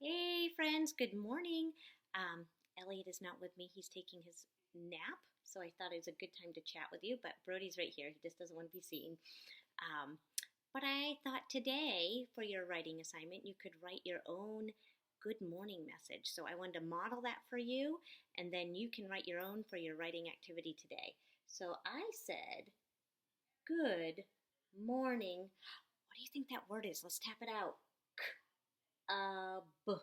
Hey friends, good morning. Elliot is not with me. He's taking his nap, so I thought it was a good time to chat with you. But Brody's right here. He just doesn't want to be seen. Um, but I thought today for your writing assignment, you could write your own good morning message. So I wanted to model that for you, and then you can write your own for your writing activity today. So I said, good morning. What do you think that word is? Let's tap it out. Cubs.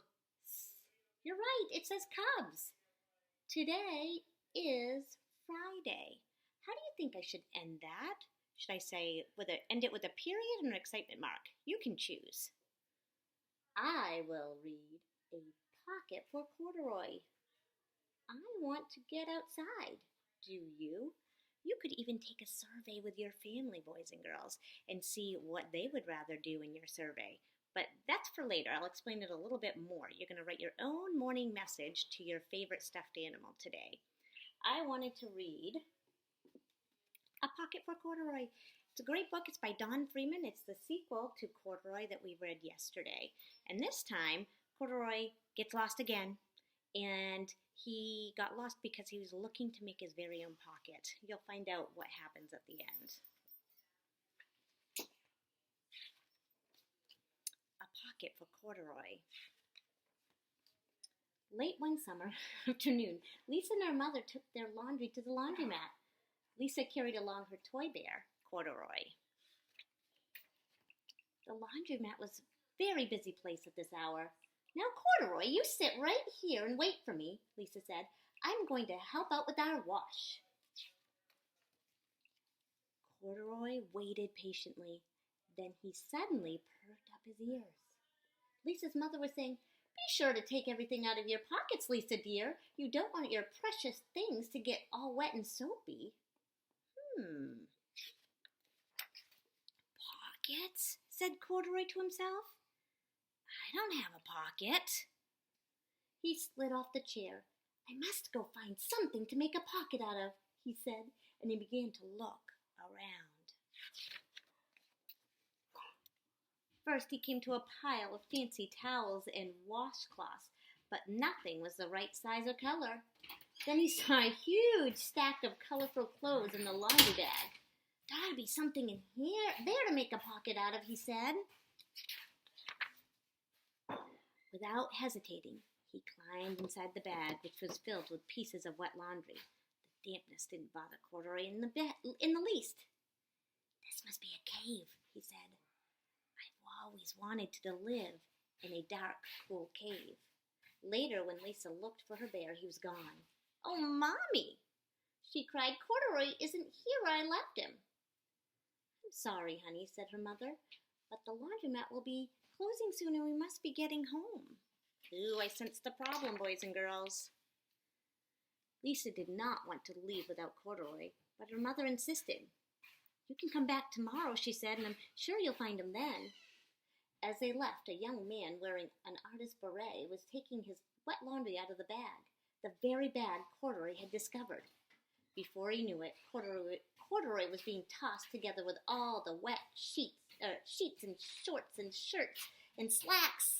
You're right, it says Cubs. Today is Friday. How do you think I should end that? Should I say end it with a period or an excitement mark? You can choose. I will read a pocket for Corduroy. I want to get outside. Do you? You could even take a survey with your family, boys and girls, and see what they would rather do in your survey. But that's for later. I'll explain it a little bit more. You're going to write your own morning message to your favorite stuffed animal today. I wanted to read A Pocket for Corduroy. It's a great book. It's by Don Freeman. It's the sequel to Corduroy that we read yesterday. And this time, Corduroy gets lost again. And he got lost because he was looking to make his very own pocket. You'll find out what happens at the end. A Pocket for Corduroy. Late one summer afternoon, Lisa and her mother took their laundry to the laundromat. Lisa carried along her toy bear, Corduroy. The laundromat was a very busy place at this hour. Now, Corduroy, you sit right here and wait for me, Lisa said. I'm going to help out with our wash. Corduroy waited patiently. Then he suddenly perked up his ears. Lisa's mother was saying, Be sure to take everything out of your pockets, Lisa dear. You don't want your precious things to get all wet and soapy. Pockets? Said Corduroy to himself. I don't have a pocket. He slid off the chair. I must go find something to make a pocket out of, he said, and he began to look around. First, he came to a pile of fancy towels and washcloths, but nothing was the right size or color. Then he saw a huge stack of colorful clothes in the laundry bag. There ought to be something in there to make a pocket out of, he said. Without hesitating, he climbed inside the bag, which was filled with pieces of wet laundry. The dampness didn't bother Corduroy in the least. This must be a cave, he said. I've always wanted to live in a dark, cool cave. Later, when Lisa looked for her bear, he was gone. Oh, Mommy, she cried. Corduroy isn't here where I left him. I'm sorry, honey, said her mother, but the laundromat will be closing soon and we must be getting home. Ooh, I sensed the problem, boys and girls. Lisa did not want to leave without Corduroy, but her mother insisted. You can come back tomorrow, she said, and I'm sure you'll find him then. As they left, a young man wearing an artist's beret was taking his wet laundry out of the bag, the very bag Corduroy had discovered. Before he knew it, Corduroy was being tossed together with all the wet sheets and shorts and shirts and slacks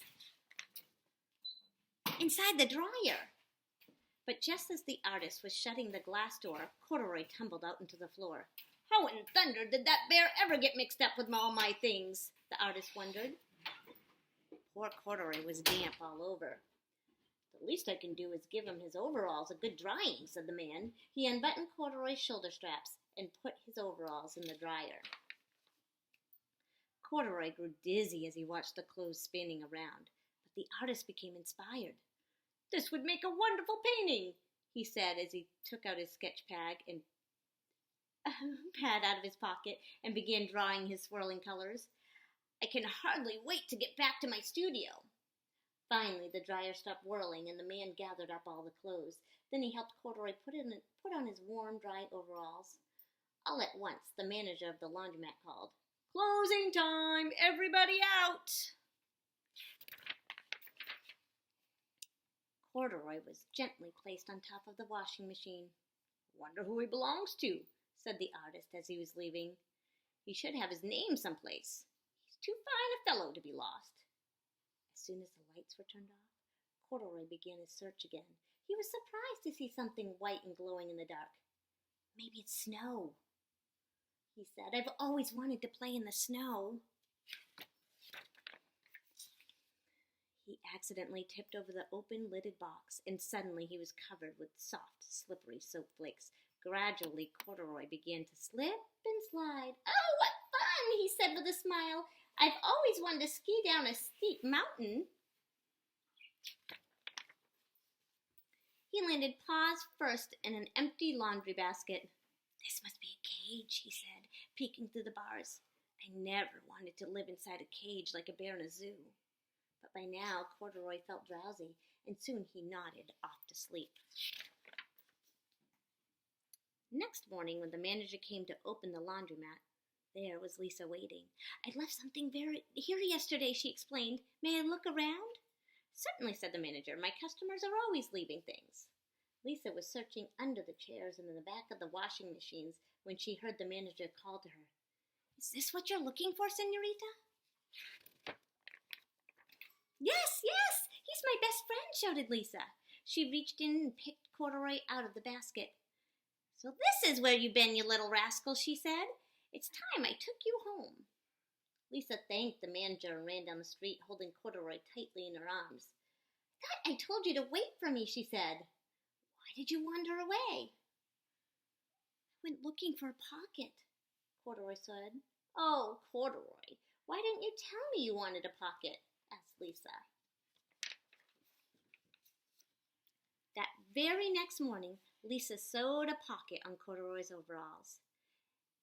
inside the dryer. But just as the artist was shutting the glass door, Corduroy tumbled out into the floor. How in thunder did that bear ever get mixed up with all my things? The artist wondered. Poor Corduroy was damp all over. The least I can do is give him his overalls a good drying, said the man. He unbuttoned Corduroy's shoulder straps and put his overalls in the dryer. Corduroy grew dizzy as he watched the clothes spinning around, but the artist became inspired. This would make a wonderful painting, he said as he took out his sketch pad out of his pocket and began drawing his swirling colors. I can hardly wait to get back to my studio. Finally, the dryer stopped whirling and the man gathered up all the clothes. Then he helped Corduroy put on his warm, dry overalls. All at once, the manager of the laundromat called, Closing time! Everybody out! Corduroy was gently placed on top of the washing machine. Wonder who he belongs to, said the artist as he was leaving. He should have his name someplace. He's too fine a fellow to be lost. As soon as the lights were turned off, Corduroy began his search again. He was surprised to see something white and glowing in the dark. Maybe it's snow, he said. I've always wanted to play in the snow. He accidentally tipped over the open lidded box, and suddenly he was covered with soft, slippery soap flakes. Gradually, Corduroy began to slip and slide. Oh, what fun, he said with a smile. I've always wanted to ski down a steep mountain. He landed paws first in an empty laundry basket. This must be a cage, he said, peeking through the bars. I never wanted to live inside a cage like a bear in a zoo. But by now, Corduroy felt drowsy, and soon he nodded off to sleep. Next morning, when the manager came to open the laundromat, there was Lisa waiting. I left something here yesterday, she explained. May I look around? Certainly, said the manager. My customers are always leaving things. Lisa was searching under the chairs and in the back of the washing machines when she heard the manager call to her. Is this what you're looking for, senorita? Yes, he's my best friend, shouted Lisa. She reached in and picked Corduroy out of the basket. So this is where you've been, you little rascal, she said. It's time I took you home. Lisa thanked the manager and ran down the street, holding Corduroy tightly in her arms. I thought I told you to wait for me, she said. Why did you wander away? I went looking for a pocket, Corduroy said. Oh, Corduroy, why didn't you tell me you wanted a pocket? Asked Lisa. That very next morning, Lisa sewed a pocket on Corduroy's overalls.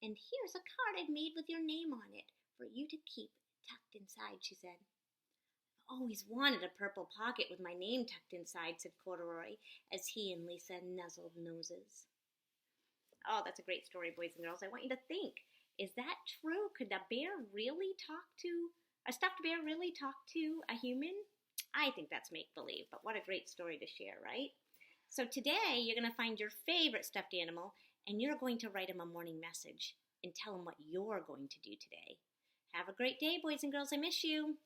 And here's a card I've made with your name on it for you to keep tucked inside, she said. I've always wanted a purple pocket with my name tucked inside, said Corduroy, as he and Lisa nuzzled noses. Oh, that's a great story, boys and girls. I want you to think, is that true? Could a stuffed bear really talk to a human? I think that's make-believe, but what a great story to share, right? So today, you're going to find your favorite stuffed animal, and you're going to write him a morning message and tell him what you're going to do today. Have a great day, boys and girls. I miss you.